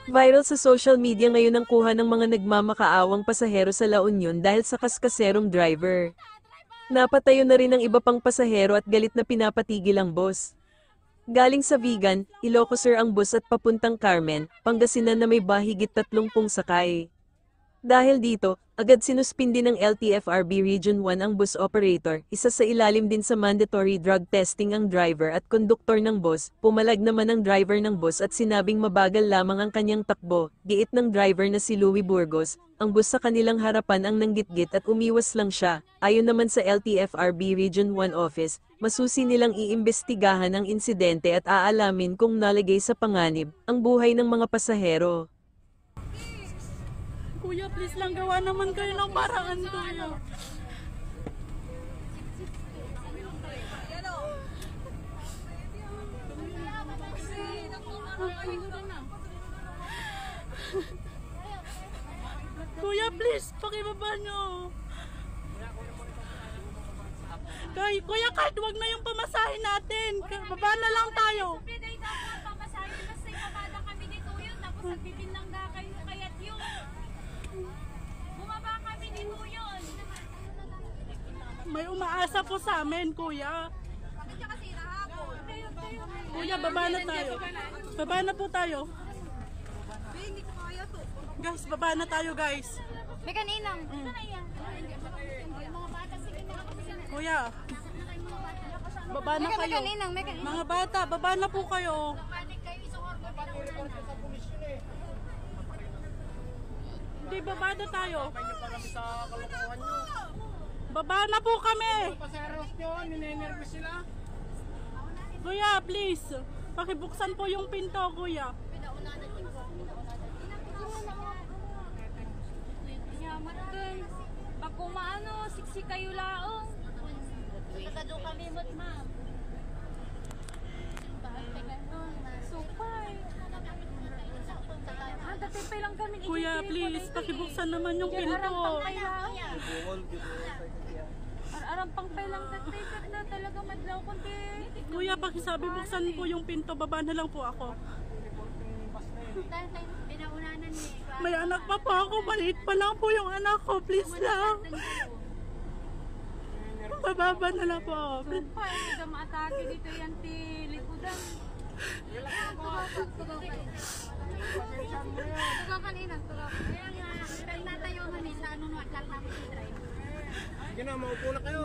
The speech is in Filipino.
Viral sa social media ngayon ang kuha ng mga nagmamakaawang pasahero sa La Union dahil sa kaskaserong driver. Napatayo na rin ang iba pang pasahero at galit na pinapatigil ang bus. Galing sa Vigan, Ilocos ang bus at papuntang Carmen, Pangasinan na may bahigit 30 sakay. Dahil dito, agad sinuspindi ng LTFRB Region 1 ang bus operator, isa sa ilalim din sa mandatory drug testing ang driver at konduktor ng bus, pumalag naman ang driver ng bus at sinabing mabagal lamang ang kanyang takbo, giit ng driver na si Louie Burgos, ang bus sa kanilang harapan ang nanggitgit at umiwas lang siya. Ayon naman sa LTFRB Region 1 Office, masusi nilang iimbestigahan ang insidente at aalamin kung nalagay sa panganib ang buhay ng mga pasahero. Kuya, please lang gawa naman kayo ng paraan, kuya. Kuya, please, pakibaba nyo. Kuya, kahit wag na yung pamasahin natin. Baba na lang tayo. May umaasa po sa amin, kuya. Kuya, baba na tayo. Baba na po tayo. Guys, baba na tayo, guys. May kaninang. Kuya, baba na kayo. Mga bata, baba na po kayo. Hindi, baba na tayo. Baba na po kami. Kuya, please. Pakibuksan po yung pinto, kuya. Pag kumaano, siksi kayo laong. Kakado kami mo't ma'am. Supay. Tatipay lang kami. Kuya, please, pakibuksan naman yung pinto. Arang pangpay lang tatay na talaga madlaw konti. Kuya, pakisabi buksan po yung pinto. Baba na lang po ako. Pinaunanan ni. May anak pa po ako. Maliit pa lang po yung anak ko. Please lang. Bababa na lang po ako. Supay, hindi ka maatake dito yan ti likudan. Tugaw kanina, tugaw. Kaya nga, natayo kami sa ano no, at lang namin si driver. Sige na, maupo na kayo.